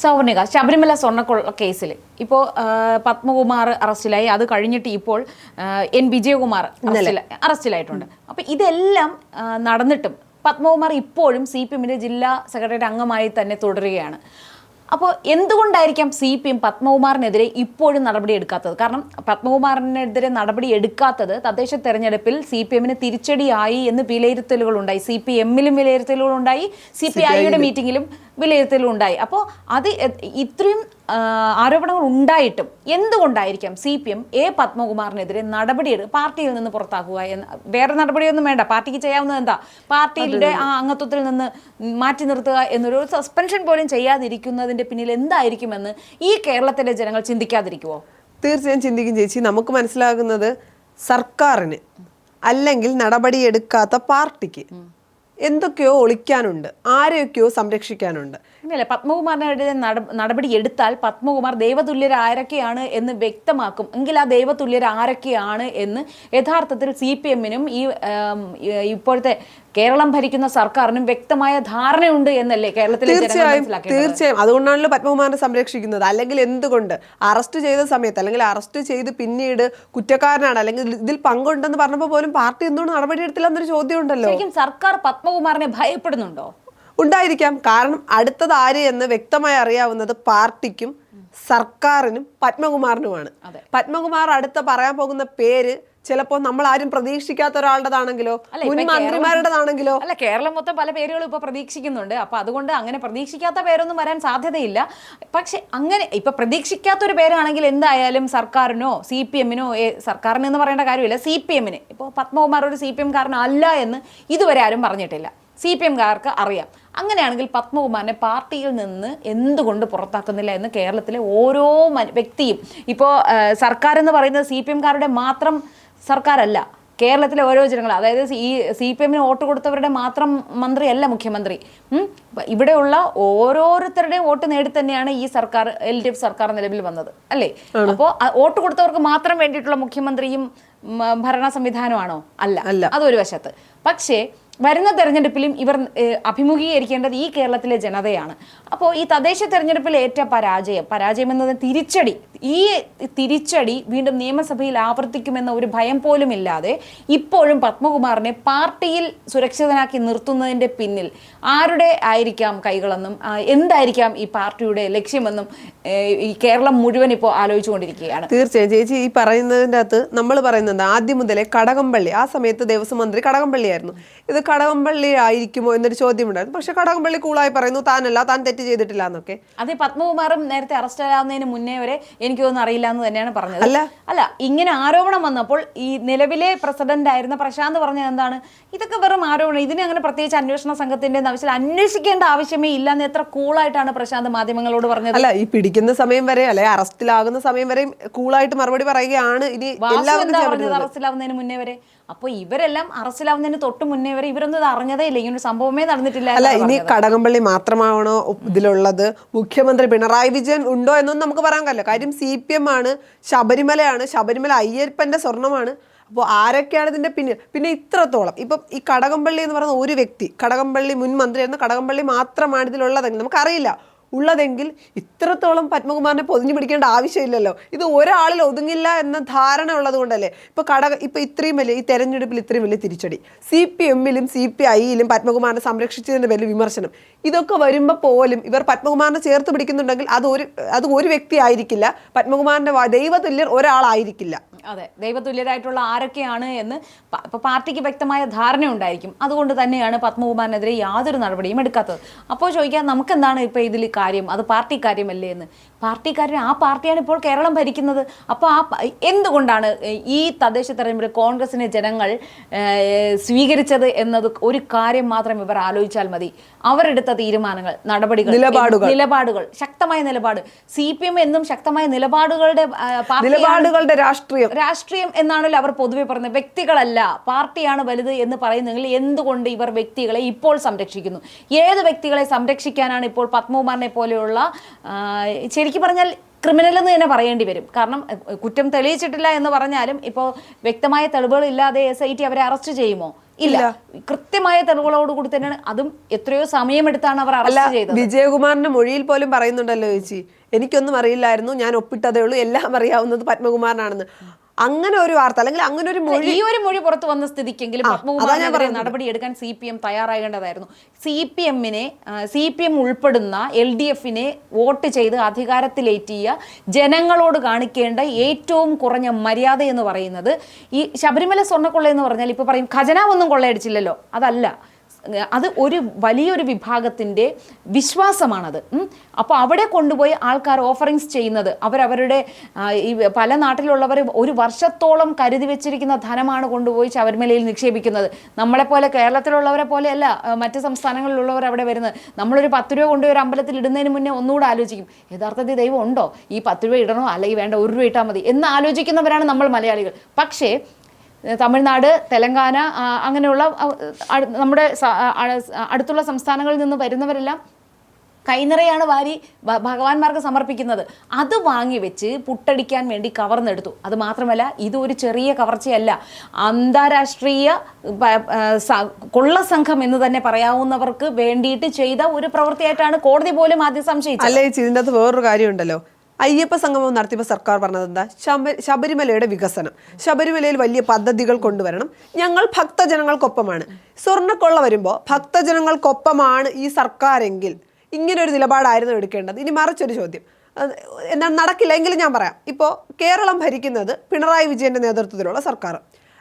സൗവർണിക ശബരിമല സ്വർണ്ണക്കൊള്ള കേസിൽ ഇപ്പോൾ പത്മകുമാർ അറസ്റ്റിലായി. അത് കഴിഞ്ഞിട്ട് ഇപ്പോൾ എൻ വിജയകുമാർ അറസ്റ്റിലായിട്ടുണ്ട്. അപ്പോൾ ഇതെല്ലാം നടന്നിട്ടും പത്മകുമാർ ഇപ്പോഴും CPM ജില്ലാ സെക്രട്ടറി അംഗമായി തന്നെ തുടരുകയാണ്. അപ്പോൾ എന്തുകൊണ്ടായിരിക്കാം CPM പത്മകുമാറിനെതിരെ ഇപ്പോഴും നടപടി എടുക്കാത്തത്? കാരണം പത്മകുമാറിനെതിരെ നടപടി എടുക്കാത്തത് തദ്ദേശ തെരഞ്ഞെടുപ്പിൽ CPM തിരിച്ചടിയായി എന്ന് വിലയിരുത്തലുകളുണ്ടായി. CPM-ലും വിലയിരുത്തലുകളുണ്ടായി, CPI-യുടെ മീറ്റിങ്ങിലും വിലയിരുത്തലുണ്ടായി. അപ്പോൾ അത് ഇത്രയും ആരോപണങ്ങൾ ഉണ്ടായിട്ടും എന്തുകൊണ്ടായിരിക്കാം CPM പത്മകുമാറിനെതിരെ പാർട്ടിയിൽ നിന്ന് പുറത്താക്കുക എന്ന്? വേറെ നടപടിയൊന്നും വേണ്ട, പാർട്ടിക്ക് ചെയ്യാവുന്നത് എന്താ? പാർട്ടിയുടെ ആ അംഗത്വത്തിൽ നിന്ന് മാറ്റി നിർത്തുക എന്നൊരു സസ്പെൻഷൻ പോലും ചെയ്യാതിരിക്കുന്നതിന്റെ പിന്നിൽ എന്തായിരിക്കുമെന്ന് ഈ കേരളത്തിലെ ജനങ്ങൾ ചിന്തിക്കാതിരിക്കുമോ? തീർച്ചയായും ചിന്തിക്കും ചേച്ചി. നമുക്ക് മനസ്സിലാകുന്നത് സർക്കാരിന് അല്ലെങ്കിൽ നടപടിയെടുക്കാത്ത പാർട്ടിക്ക് എന്തൊക്കെയോ ഒളിക്കാനുണ്ട്, ആരെയൊക്കെയോ സംരക്ഷിക്കാനുണ്ട്. ഇല്ല, പത്മകുമാറിനെതിരെ നടപടി എടുത്താൽ പത്മകുമാർ ദൈവതുല്യർ ആരൊക്കെയാണ് എന്ന് വ്യക്തമാക്കും. എങ്കിൽ ആ ദൈവതുല്യർ ആരൊക്കെയാണ് എന്ന് യഥാർത്ഥത്തിൽ CPM-നും ഇപ്പോഴത്തെ കേരളം ഭരിക്കുന്ന സർക്കാരിനും വ്യക്തമായ ധാരണയുണ്ട് എന്നല്ലേ കേരളത്തിലെ ജനങ്ങൾ മനസ്സിലാക്കുന്നത്? തീർച്ചയായും അതുകൊണ്ടാണല്ലോ പത്മകുമാറിനെ സംരക്ഷിക്കുന്നത്. അല്ലെങ്കിൽ എന്തുകൊണ്ട് അറസ്റ്റ് ചെയ്ത സമയത്ത് അല്ലെങ്കിൽ അറസ്റ്റ് ചെയ്ത് പിന്നീട് കുറ്റക്കാരനാണ് അല്ലെങ്കിൽ ഇതിൽ പങ്കുണ്ടെന്ന് പറഞ്ഞപ്പോൾ പോലും പാർട്ടി എന്തുകൊണ്ട് നടപടിയെടുത്തില്ല എന്നൊരു ചോദ്യം ഉണ്ടല്ലോ. ശരിക്കും സർക്കാർ പത്മകുമാറിനെ ഭയപ്പെടുന്നുണ്ടോ? ഉണ്ടായിരിക്കാം. കാരണം അടുത്തത് ആര് എന്ന് വ്യക്തമായി അറിയാവുന്നത് പാർട്ടിക്കും സർക്കാരിനും പത്മകുമാറിനുമാണ്. പത്മകുമാർ അടുത്ത പറയാൻ പോകുന്ന പേര് ചിലപ്പോൾ നമ്മൾ ആരും പ്രതീക്ഷിക്കാത്ത ഒരാളുടേതാണെങ്കിലോ മുൻ മന്ത്രിമാരുടേതാണെങ്കിലോ. അല്ല, കേരളം മൊത്തം പല പേരുകളും ഇപ്പൊ പ്രതീക്ഷിക്കുന്നുണ്ട്. അപ്പൊ അതുകൊണ്ട് അങ്ങനെ പ്രതീക്ഷിക്കാത്ത പേരൊന്നും വരാൻ സാധ്യതയില്ല. പക്ഷെ അങ്ങനെ ഇപ്പൊ പ്രതീക്ഷിക്കാത്തൊരു പേരാണെങ്കിൽ എന്തായാലും സർക്കാരിനോ CPM-നോ, സർക്കാരിനെന്ന് പറയേണ്ട കാര്യമില്ല, CPM-ന് ഇപ്പോൾ പത്മകുമാർ ഒരു CPM-കാരനല്ല എന്ന് ഇതുവരെ ആരും പറഞ്ഞിട്ടില്ല. CPM-കാർക്ക് അറിയാം. അങ്ങനെയാണെങ്കിൽ പത്മകുമാറിനെ പാർട്ടിയിൽ നിന്ന് എന്തുകൊണ്ട് പുറത്താക്കുന്നില്ല എന്ന് കേരളത്തിലെ ഓരോ വ്യക്തിയും, ഇപ്പോൾ സർക്കാർ എന്ന് പറയുന്നത് CPM-കാരുടെ മാത്രം സർക്കാരല്ല, കേരളത്തിലെ ഓരോ ജനങ്ങൾ, അതായത് ഈ CPM-ന് വോട്ട് കൊടുത്തവരുടെ മാത്രം മന്ത്രിയല്ല മുഖ്യമന്ത്രി. ഇവിടെയുള്ള ഓരോരുത്തരുടെയും വോട്ട് നേടി തന്നെയാണ് ഈ സർക്കാർ, LDF സർക്കാർ നിലവിൽ വന്നത്, അല്ലേ? അപ്പോൾ വോട്ട് കൊടുത്തവർക്ക് മാത്രം വേണ്ടിയിട്ടുള്ള മുഖ്യമന്ത്രിയും ഭരണ സംവിധാനമാണോ? അല്ല, അതൊരു വശത്ത്. പക്ഷേ വരുന്ന തെരഞ്ഞെടുപ്പിലും ഇവർ അഭിമുഖീകരിക്കേണ്ടത് ഈ കേരളത്തിലെ ജനതയാണ്. അപ്പോൾ ഈ തദ്ദേശ തെരഞ്ഞെടുപ്പിൽ ഏറ്റ പരാജയം എന്നത് ഈ തിരിച്ചടി വീണ്ടും നിയമസഭയിൽ ആവർത്തിക്കുമെന്ന ഒരു ഭയം പോലും ഇല്ലാതെ ഇപ്പോഴും പത്മകുമാറിനെ പാർട്ടിയിൽ സുരക്ഷിതനാക്കി നിർത്തുന്നതിൻ്റെ പിന്നിൽ ആരുടെ ആയിരിക്കാം കൈകളെന്നും എന്തായിരിക്കാം ഈ പാർട്ടിയുടെ ലക്ഷ്യമെന്നും ഈ കേരളം മുഴുവൻ ഇപ്പോൾ ആലോചിച്ചുകൊണ്ടിരിക്കുകയാണ്. തീർച്ചയായും ചേച്ചി, ഈ പറയുന്നതിൻ്റെ അകത്ത് നമ്മൾ പറയുന്നത് ആദ്യം മുതലേ കടകംപള്ളി, ആ സമയത്ത് ദേവസ്വം മന്ത്രി കടകംപള്ളിയായിരുന്നു. ഇത് കടകംപള്ളി ആയിരിക്കുമോ എന്നൊരു ചോദ്യമുണ്ടായിരുന്നു. പക്ഷെ കടകംപള്ളി കൂളായി പറയുന്നു താൻ തെറ്റ് ചെയ്തിട്ടില്ല എന്നൊക്കെ. അതെ, പത്മകുമാറും നേരത്തെ അറസ്റ്റ് ആവുന്നതിന് മുന്നേ വരെ എനിക്കൊന്നും അറിയില്ല എന്ന് തന്നെയാണ് പറഞ്ഞത്. അല്ല, ഇങ്ങനെ ആരോപണം വന്നപ്പോൾ ഈ നിലവിലെ പ്രസിഡന്റ് ആയിരുന്ന പ്രശാന്ത് പറഞ്ഞത് എന്താണ്? ഇതൊക്കെ വെറും ആരോപണം, ഇതിനെ അങ്ങനെ പ്രത്യേകിച്ച് അന്വേഷണ സംഘത്തിന്റെ ആവശ്യം അന്വേഷിക്കേണ്ട ആവശ്യമേ ഇല്ല എന്ന് എത്ര കൂളായിട്ടാണ് പ്രശാന്ത് മാധ്യമങ്ങളോട് പറഞ്ഞത്. അല്ല, ഈ പിടിക്കുന്ന സമയം വരെ അല്ലെ അറസ്റ്റിലാകുന്ന സമയം വരെ കൂളായിട്ട് മറുപടി പറയുകയാണ്. ഇനി അറസ്റ്റിലാവുന്നതിന് മുന്നേ വരെ. അപ്പോൾ ഇവരെല്ലാം അറസ്റ്റിലാവുന്നതിന് തൊട്ട് മുന്നേ വരെ ഇവരൊന്നും ഇത് അറിഞ്ഞതേ ഇല്ല, ഇങ്ങനൊരു സംഭവമേ നടന്നിട്ടില്ല. അല്ല, ഇനി കടകംപള്ളി മാത്രമാണോ ഇതിലുള്ളത്? മുഖ്യമന്ത്രി പിണറായി വിജയൻ ഉണ്ടോ എന്നൊന്നും നമുക്ക് പറയാൻ കഴിയില്ല. കാര്യം CPM ആണ്, ശബരിമല അയ്യപ്പന്റെ സ്വർണമാണ്. അപ്പോൾ ആരൊക്കെയാണ് ഇതിന്റെ പിന്നെ ഇത്രത്തോളം ഇപ്പം ഈ കടകംപള്ളി എന്ന് പറയുന്ന ഒരു വ്യക്തി, കടകംപള്ളി മുൻ മന്ത്രിയായിരുന്ന കടകംപള്ളി മാത്രമാണ് ഇതിലുള്ളതെങ്കിൽ നമുക്കറിയില്ല. ഉള്ളതെങ്കിൽ ഇത്രത്തോളം പത്മകുമാറിനെ പൊതിഞ്ഞു പിടിക്കേണ്ട ആവശ്യമില്ലല്ലോ. ഇത് ഒരാളിൽ ഒതുങ്ങില്ല എന്ന ധാരണ ഉള്ളത് കൊണ്ടല്ലേ ഇപ്പൊ ഇത്രയും വലിയ ഈ തെരഞ്ഞെടുപ്പിൽ ഇത്രയും വലിയ തിരിച്ചടി CPM-ലും CPI-ലും പത്മകുമാറിനെ സംരക്ഷിച്ചതിന്റെ വലിയ വിമർശനം ഇതൊക്കെ വരുമ്പോൾ പോലും ഇവർ പത്മകുമാറിനെ ചേർത്ത് പിടിക്കുന്നുണ്ടെങ്കിൽ അത് ഒരു വ്യക്തി ആയിരിക്കില്ല, പത്മകുമാറിന്റെ ദൈവതുല്യർ ഒരാളായിരിക്കില്ല. അതെ, ദൈവതുല്യരായിട്ടുള്ള ആരൊക്കെയാണ് എന്ന് ഇപ്പോൾ പാർട്ടിക്ക് വ്യക്തമായ ധാരണ ഉണ്ടായിരിക്കും. അതുകൊണ്ട് തന്നെയാണ് പത്മകുമാറിനെതിരെ യാതൊരു നടപടിയും എടുക്കാത്തത്. അപ്പോൾ ചോദിക്കാം, നമുക്കെന്താണ് ഇപ്പോൾ ഇതിൽ കാര്യം? അത് പാർട്ടി കാര്യമല്ലേ എന്ന്. ആ പാർട്ടിയാണ് ഇപ്പോൾ കേരളം ഭരിക്കുന്നത്. അപ്പോൾ എന്തുകൊണ്ടാണ് ഈ തദ്ദേശ തെരഞ്ഞെടുപ്പിൽ കോൺഗ്രസിനെ ജനങ്ങൾ സ്വീകരിച്ചത് എന്നത് ഒരു കാര്യം മാത്രം ഇവർ ആലോചിച്ചാൽ മതി. അവരെടുത്ത തീരുമാനങ്ങൾ, നടപടികൾ, നിലപാടുകൾ, ശക്തമായ നിലപാട്. CPM എന്നും ശക്തമായ നിലപാടുകളുടെ രാഷ്ട്രീയം എന്നാണല്ലോ അവർ പൊതുവെ പറയുന്നത്. വ്യക്തികളല്ല, പാർട്ടിയാണ് വലുത് എന്ന് പറയുന്നെങ്കിൽ എന്തുകൊണ്ട് ഇവർ വ്യക്തികളെ ഇപ്പോൾ സംരക്ഷിക്കുന്നു? ഏത് വ്യക്തികളെ സംരക്ഷിക്കാനാണ് ഇപ്പോൾ പത്മകുമാറിനെ പോലെയുള്ള ശരിക്കും പറഞ്ഞാൽ ക്രിമിനൽ എന്ന് തന്നെ പറയേണ്ടി വരും. കാരണം കുറ്റം തെളിയിച്ചിട്ടില്ല എന്ന് പറഞ്ഞാലും ഇപ്പോൾ വ്യക്തമായ തെളിവുകൾ ഇല്ലാതെ SIT അവരെ അറസ്റ്റ് ചെയ്യുമോ? ഇല്ല. കൃത്യമായ തെളിവുകളോടുകൂടി തന്നെയാണ്, അതും എത്രയോ സമയമെടുത്താണ് അവർ അറസ്റ്റ് ചെയ്തത്. വിജയകുമാറിന്റെ മൊഴിയിൽ പോലും പറയുന്നുണ്ടല്ലോ ചേച്ചി, എനിക്കൊന്നും അറിയില്ലായിരുന്നു, ഞാൻ ഒപ്പിട്ടതേ ഉള്ളൂ, എല്ലാം അറിയാവുന്നത് പത്മകുമാറിനാണെന്ന്. അങ്ങനെ ഒരു വാർത്ത അല്ലെങ്കിൽ അങ്ങനെ ഒരു മൊഴി, ഈ ഒരു മൊഴി പുറത്തു വന്ന സ്ഥിതിക്കെങ്കിലും പത്മകുമാറിനെതിരെ നടപടിയെടുക്കാൻ CPM തയ്യാറാകേണ്ടതായിരുന്നു. CPM ഉൾപ്പെടുന്ന LDFനെ വോട്ട് ചെയ്ത് അധികാരത്തിലേറ്റിയ ജനങ്ങളോട് കാണിക്കേണ്ട ഏറ്റവും കുറഞ്ഞ മര്യാദ എന്ന് പറയുന്നത്, ഈ ശബരിമല സ്വർണ്ണക്കൊള്ള എന്ന് പറഞ്ഞാൽ ഇപ്പൊ പറയും ഖജനാവൊന്നും കൊള്ളയടിച്ചില്ലല്ലോ, അതല്ല, അത് ഒരു വലിയൊരു വിഭാഗത്തിൻ്റെ വിശ്വാസമാണത്. അപ്പോൾ അവിടെ കൊണ്ടുപോയി ആൾക്കാർ ഓഫറിങ്സ് ചെയ്യുന്നത്, അവരവരുടെ ഈ പല നാട്ടിലുള്ളവർ ഒരു വർഷത്തോളം കരുതി വെച്ചിരിക്കുന്ന ധനമാണ് കൊണ്ടുപോയി ശബരിമലയിൽ നിക്ഷേപിക്കുന്നത്. നമ്മളെപ്പോലെ കേരളത്തിലുള്ളവരെ പോലെയല്ല മറ്റ് സംസ്ഥാനങ്ങളിലുള്ളവർ അവിടെ വരുന്നത്. നമ്മളൊരു 10 രൂപ കൊണ്ടുപോയി ഒരു അമ്പലത്തിൽ ഇടുന്നതിന് മുന്നേ ഒന്നുകൂടെ ആലോചിക്കും, യഥാർത്ഥത്തിൽ ദൈവം ഉണ്ടോ, ഈ 10 രൂപ ഇടണോ അല്ലെങ്കിൽ വേണ്ട 1 രൂപ ഇട്ടാൽ മതി എന്ന് ആലോചിക്കുന്നവരാണ് നമ്മൾ മലയാളികൾ. പക്ഷേ തമിഴ്നാട്, തെലങ്കാന അങ്ങനെയുള്ള നമ്മുടെ അടുത്തുള്ള സംസ്ഥാനങ്ങളിൽ നിന്ന് വരുന്നവരെല്ലാം കൈനിറയാണ് വാരി ഭഗവാന്മാർക്ക് സമർപ്പിക്കുന്നത്. അത് വാങ്ങി വെച്ച് പുട്ടടിക്കാൻ വേണ്ടി കവർന്നെടുത്തു. അത് മാത്രമല്ല, ഇതൊരു ചെറിയ കവർച്ചയല്ല, അന്താരാഷ്ട്രീയ കൊള്ളസംഘം എന്ന് തന്നെ പറയാവുന്നവർക്ക് വേണ്ടിയിട്ട് ചെയ്ത ഒരു പ്രവൃത്തിയായിട്ടാണ് കോടതി പോലും ആദ്യം സംശയിച്ചത്. അല്ലേ, ഇതിൻ്റെ അകത്ത് വേറൊരു കാര്യമുണ്ടല്ലോ. അയ്യപ്പ സംഗമം നടത്തിയപ്പോൾ സർക്കാർ പറഞ്ഞത് എന്താ? ശബരിമലയുടെ വികസനം, ശബരിമലയിൽ വലിയ പദ്ധതികൾ കൊണ്ടുവരണം, ഞങ്ങൾ ഭക്തജനങ്ങൾക്കൊപ്പമാണ്. സ്വർണ്ണക്കൊള്ള വരുമ്പോൾ ഭക്തജനങ്ങൾക്കൊപ്പമാണ് ഈ സർക്കാരെങ്കിൽ ഇങ്ങനെ ഒരു നിലപാടായിരുന്നു എടുക്കേണ്ടത്. ഇനി മറിച്ചൊരു ചോദ്യം, എന്താണ് നടക്കില്ല എങ്കിലും ഞാൻ പറയാം. ഇപ്പോൾ കേരളം ഭരിക്കുന്നത് പിണറായി വിജയന്റെ നേതൃത്വത്തിലുള്ള സർക്കാർ.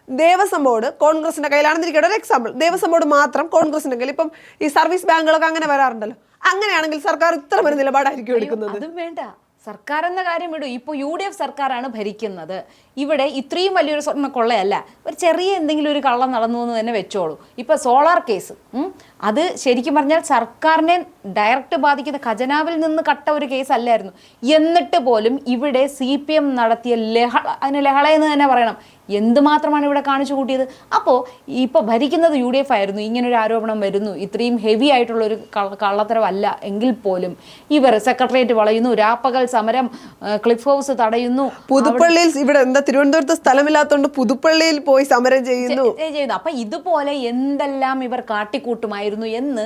ദേവസ്വം ബോർഡ് കോൺഗ്രസിന്റെ കയ്യിലാണെന്നിരിക്കട്ടെ, ഒരു എക്സാമ്പിൾ, ദേവസ്വം ബോർഡ് മാത്രം കോൺഗ്രസിന്റെ കയ്യിൽ. ഇപ്പം ഈ സർവീസ് ബാങ്കുകളൊക്കെ അങ്ങനെ വരാറുണ്ടല്ലോ. അങ്ങനെയാണെങ്കിൽ സർക്കാർ ഇത്ര ഒരു നിലപാടായിരിക്കും എടുക്കുന്നത്? അതും വേണ്ട, സർക്കാർ എന്ന കാര്യം വിടൂ. ഇപ്പോൾ UDF സർക്കാരാണ് ഭരിക്കുന്നത്. ഇവിടെ ഇത്രയും വലിയൊരു സ്വർണ്ണക്കൊള്ളയല്ല, ഒരു ചെറിയ എന്തെങ്കിലും ഒരു കള്ളം നടന്നു എന്ന് തന്നെ വെച്ചോളൂ. ഇപ്പോൾ സോളാർ കേസ്, അത് ശരിക്കും പറഞ്ഞാൽ സർക്കാരിനെ ഡയറക്റ്റ് ബാധിക്കുന്ന, ഖജനാവിൽ നിന്ന് കട്ട ഒരു കേസ് അല്ലായിരുന്നു. എന്നിട്ട് പോലും ഇവിടെ CPM നടത്തിയ അതിന് ലഹള എന്ന് തന്നെ പറയണം, എന്തുമാത്രമാണ് ഇവിടെ കാണിച്ചു കൂട്ടിയത്. അപ്പോൾ ഇപ്പോൾ ഭരിക്കുന്നത് UDF ആയിരുന്നു. ഇങ്ങനൊരു ആരോപണം വരുന്നു, ഇത്രയും ഹെവി ആയിട്ടുള്ളൊരു കള്ളത്തരമല്ല എങ്കിൽ പോലും ഇവർ സെക്രട്ടേറിയറ്റ് വളയുന്നു, രാപ്പകൽ സമരം, ക്ലിഫ് ഹൗസ് തടയുന്നു. പുതുപ്പള്ളിയിൽ, ഇവിടെ എന്താ തിരുവനന്തപുരത്ത് സ്ഥലമില്ലാത്തതുകൊണ്ട് പുതുപ്പള്ളിയിൽ പോയി സമരം ചെയ്യുന്നു. അപ്പൊ ഇതുപോലെ എന്തെല്ലാം ഇവർ കാട്ടിക്കൂട്ടുമായിരുന്നു എന്ന്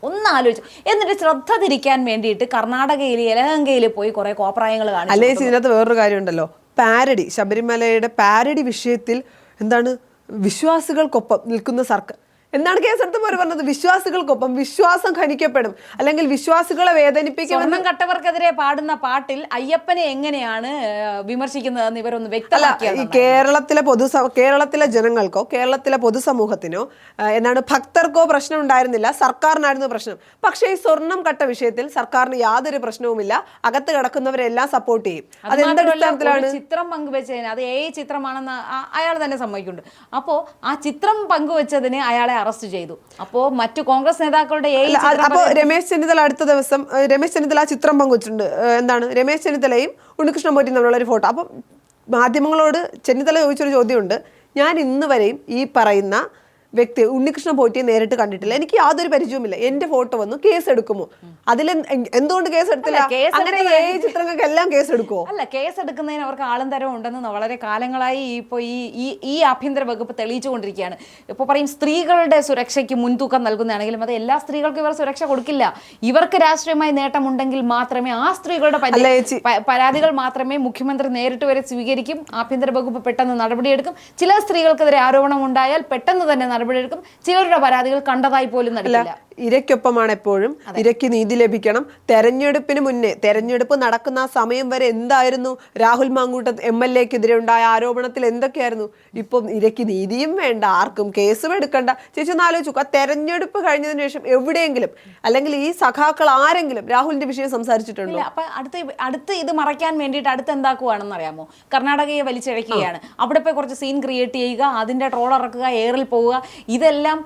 ഒന്ന് ആലോചിച്ചു. എന്നിട്ട് ശ്രദ്ധ തിരിക്കാൻ വേണ്ടിയിട്ട് കർണാടകയിൽ യലഹങ്കയിൽ പോയി കുറെ കോപ്രായങ്ങൾ കാണിച്ചു. അല്ലേ, ഇതിനകത്ത് വേറൊരു കാര്യമുണ്ടല്ലോ, പാരഡി, ശബരിമലയുടെ പാരഡി വിഷയത്തിൽ എന്താണ് വിശ്വാസികൾക്കൊപ്പം നിൽക്കുന്ന സർക്കാർ എന്താണ് കേസെടുത്ത് പോലെ പറഞ്ഞത്? വിശ്വാസികൾക്കൊപ്പം വിശ്വാസം ഖനിക്കപ്പെടും, അല്ലെങ്കിൽ വിശ്വാസികളെ വേദനിപ്പിക്കും. സ്വർണം കട്ടവർക്കെതിരെ പാടുന്ന പാട്ടിൽ അയ്യപ്പനെ എങ്ങനെയാണ് വിമർശിക്കുന്നതെന്ന് ഇവരൊന്ന് വ്യക്തമാക്കിയ. ഈ കേരളത്തിലെ ജനങ്ങൾക്കോ കേരളത്തിലെ പൊതുസമൂഹത്തിനോ എന്താണ് ഭക്തർക്കോ പ്രശ്നം ഉണ്ടായിരുന്നില്ല, സർക്കാരിനായിരുന്നു പ്രശ്നം. പക്ഷേ ഈ സ്വർണം കട്ട വിഷയത്തിൽ സർക്കാരിന് യാതൊരു പ്രശ്നവുമില്ല, അകത്ത് കിടക്കുന്നവരെല്ലാം സപ്പോർട്ട് ചെയ്യും. അത് എന്താണ്? ചിത്രം പങ്കുവെച്ചതിന്, അത് ചിത്രമാണെന്ന് അയാൾ തന്നെ സമ്മതിക്കുന്നുണ്ട്. അപ്പോൾ ആ ചിത്രം പങ്കുവെച്ചതിന് അയാളെ അറസ്റ്റ് ചെയ്തു. അപ്പോൾ മറ്റു കോൺഗ്രസ് നേതാക്കളുടെ അപ്പോൾ രമേശ് ചെന്നിത്തല അടുത്ത ദിവസം രമേശ് ചെന്നിത്തല ആ ചിത്രം പങ്കുവച്ചിട്ടുണ്ട്. എന്താണ്, രമേശ് ചെന്നിത്തലയും ഉണ്ണികൃഷ്ണൻ പോറ്റിയും തമ്മിലുള്ള ഒരു ഫോട്ടോ. അപ്പം മാധ്യമങ്ങളോട് ചെന്നിത്തല ചോദിച്ചൊരു ചോദ്യമുണ്ട്, ഞാൻ ഇന്ന് വരെയും ഈ പറയുന്ന വ്യക്തി ഉണ്ണികൃഷ്ണൻ പോറ്റിയെ നേരിട്ട് കണ്ടിട്ടില്ല, എനിക്ക് യാതൊരു പരിചയവുമില്ല, എന്റെ ഫോട്ടോ വന്നു, കേസ് എടുക്കുമോ? അതിൽ എന്തുകൊണ്ട് കേസ് എടുത്തില്ല? അങ്ങനെ ചിത്രങ്ങൾക്ക് എല്ലാം കേസ് എടുക്കുമോ? അല്ല, കേസ് എടുക്കുന്നതിന് അവർക്ക് ആളും തരവും ഉണ്ടെന്ന് വളരെ കാലങ്ങളായി ഇപ്പോൾ ഈ ആഭ്യന്തര വകുപ്പ് തെളിയിച്ചുകൊണ്ടിരിക്കുകയാണ്. ഇപ്പോൾ പറയും സ്ത്രീകളുടെ സുരക്ഷയ്ക്ക് മുൻതൂക്കം നൽകുന്നതാണെങ്കിലും അത് എല്ലാ സ്ത്രീകൾക്കും ഇവർ സുരക്ഷ കൊടുക്കില്ല. ഇവർക്ക് രാഷ്ട്രീയമായി നേട്ടമുണ്ടെങ്കിൽ മാത്രമേ ആ സ്ത്രീകളുടെ പരാതികൾ മാത്രമേ മുഖ്യമന്ത്രി നേരിട്ട് വരെ സ്വീകരിക്കും. ആഭ്യന്തര വകുപ്പ് പെട്ടെന്ന് നടപടിയെടുക്കും. ചില സ്ത്രീകൾക്കെതിരെ ആരോപണം ഉണ്ടായാൽ പെട്ടെന്ന് തന്നെ നടപടിയെടുക്കും. ചിലരുടെ പരാതികൾ കണ്ടതായി പോലും നടക്കില്ല. ഇരയ്ക്കൊപ്പമാണ് എപ്പോഴും. ഇരയ്ക്ക് നീതി ലഭിക്കണം. തെരഞ്ഞെടുപ്പിന് മുന്നേ, തെരഞ്ഞെടുപ്പ് നടക്കുന്ന ആ സമയം വരെ എന്തായിരുന്നു രാഹുൽ മാങ്കൂട്ടം MLA-ക്കെതിരെ ഉണ്ടായ ആരോപണത്തിൽ എന്തൊക്കെയായിരുന്നു? ഇപ്പം ഇരയ്ക്ക് നീതിയും വേണ്ട, ആർക്കും കേസും എടുക്കണ്ട. ചേച്ചി ഒന്ന് ആലോചിച്ചു, ആ തെരഞ്ഞെടുപ്പ് കഴിഞ്ഞതിന് ശേഷം എവിടെയെങ്കിലും അല്ലെങ്കിൽ ഈ സഖാക്കൾ ആരെങ്കിലും രാഹുലിന്റെ വിഷയം സംസാരിച്ചിട്ടുണ്ടോ? അപ്പൊ അടുത്ത് ഇത് മറയ്ക്കാൻ വേണ്ടിയിട്ട് അടുത്ത് എന്താക്കുവാണെന്ന് അറിയാമോ? കർണാടകയെ വലിച്ചിഴക്കുകയാണ്. അവിടെ പോയി കുറച്ച് സീൻ ക്രിയേറ്റ് ചെയ്യുക, അതിന്റെ ട്രോൾ ഇറക്കുക, എയറിൽ പോവുക. ഇതെല്ലാം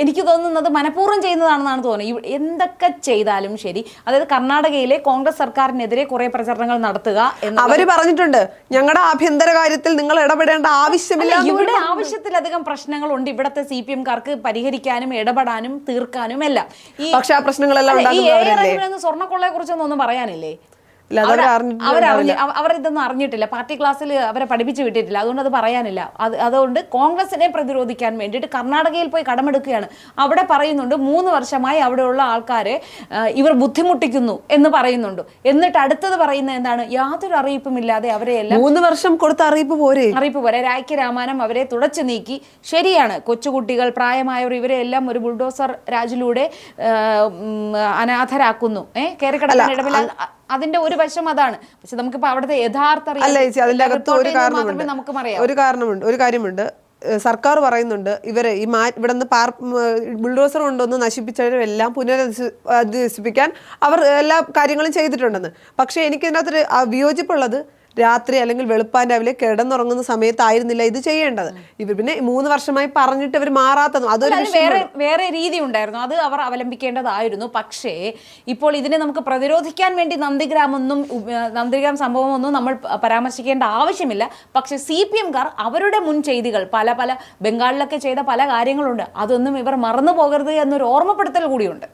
എനിക്ക് തോന്നുന്നത് മനഃപൂർവ്വം ചെയ്യുന്നതാണ് തോന്നുന്നത്. എന്തൊക്കെ ചെയ്താലും ശരി, അതായത് കർണാടകയിലെ കോൺഗ്രസ് സർക്കാരിനെതിരെ കുറെ പ്രചരണങ്ങൾ നടത്തുക എന്ന് അവര് പറഞ്ഞിട്ടുണ്ട്. ഞങ്ങളുടെ ആഭ്യന്തര കാര്യത്തിൽ നിങ്ങൾ ഇടപെടേണ്ട ആവശ്യമില്ല. ഇവിടെ ആവശ്യത്തിലധികം പ്രശ്നങ്ങളുണ്ട് ഇവിടത്തെ CPM-കാർക്ക് പരിഹരിക്കാനും ഇടപെടാനും തീർക്കാനും എല്ലാം. പക്ഷെ ആ പ്രശ്നങ്ങളെല്ലാം സ്വർണ്ണക്കൊള്ളയെ കുറിച്ചൊന്നും പറയാനില്ലേ? ഇല്ല, അത് അവർ അറിഞ്ഞിട്ടുണ്ടാവില്ല. അവരിതൊന്നും അറിഞ്ഞിട്ടില്ല, പാർട്ടി ക്ലാസ്സിൽ അവരെ പഠിപ്പിച്ചു വിട്ടിട്ടില്ല, അതുകൊണ്ട് അത് പറയാനില്ല. അതുകൊണ്ട് കോൺഗ്രസിനെ പ്രതിരോധിക്കാൻ വേണ്ടിയിട്ട് കർണാടകയിൽ പോയി കടമെടുക്കുകയാണ്. അവിടെ പറയുന്നുണ്ട് 3 വർഷമായി അവിടെയുള്ള ആൾക്കാരെ ഇവർ ബുദ്ധിമുട്ടിക്കുന്നു എന്ന് പറയുന്നുണ്ട്. എന്നിട്ട് അടുത്തത് പറയുന്നത് എന്താണ്? യാതൊരു അറിയിപ്പും ഇല്ലാതെ അവരെയെല്ലാം 3 വർഷം കൊടുത്ത അറിയിപ്പ് പോരെ. രാഖി രാമാനം അവരെ തുടച്ചു നീക്കി. ശരിയാണ്, കൊച്ചുകുട്ടികൾ, പ്രായമായവർ, ഇവരെല്ലാം ഒരു ബുൾഡോസർ രാജിലൂടെ അനാഥരാക്കുന്നു. കയറിക്കിടക്കുന്ന ഇടമില്ല. അതിന്റെ ഒരു വശം അതാണ്. പക്ഷെ നമുക്കിപ്പോ അവിടുത്തെ യഥാർത്ഥ അതിന്റെ അകത്ത് ഒരു കാരണമുണ്ട്. ഒരു കാര്യമുണ്ട്. സർക്കാർ പറയുന്നുണ്ട് ഇവരെ ഈ ഇവിടെ നിന്ന് ബുൾഡോസർ കൊണ്ടൊന്ന് നശിപ്പിച്ചവരെല്ലാം പുനരധിവസിപ്പിക്കാൻ അവർ എല്ലാ കാര്യങ്ങളും ചെയ്തിട്ടുണ്ടെന്ന്. പക്ഷെ എനിക്ക് ഇതിനകത്തൊരു വിയോജിപ്പുള്ളത്, രാത്രി അല്ലെങ്കിൽ വെളുപ്പാൻ രാവിലെ കിടന്നുറങ്ങുന്ന സമയത്തായിരുന്നില്ല ഇത് ചെയ്യേണ്ടത്. ഇവർ പിന്നെ 3 വർഷമായി പറഞ്ഞിട്ട് ഇവർ മാറാത്തതും അതൊരു വേറെ രീതി ഉണ്ടായിരുന്നു, അത് അവർ അവലംബിക്കേണ്ടതായിരുന്നു. പക്ഷേ ഇപ്പോൾ ഇതിനെ നമുക്ക് പ്രതിരോധിക്കാൻ വേണ്ടി നന്ദിഗ്രാം സംഭവമൊന്നും നമ്മൾ പരാമർശിക്കേണ്ട ആവശ്യമില്ല. പക്ഷെ CPM-കാർ അവരുടെ മുൻ ചെയ്തികൾ പല ബംഗാളിലൊക്കെ ചെയ്ത പല കാര്യങ്ങളുണ്ട്, അതൊന്നും ഇവർ മറന്നു പോകരുത് എന്നൊരു ഓർമ്മപ്പെടുത്തൽ കൂടിയുണ്ട്.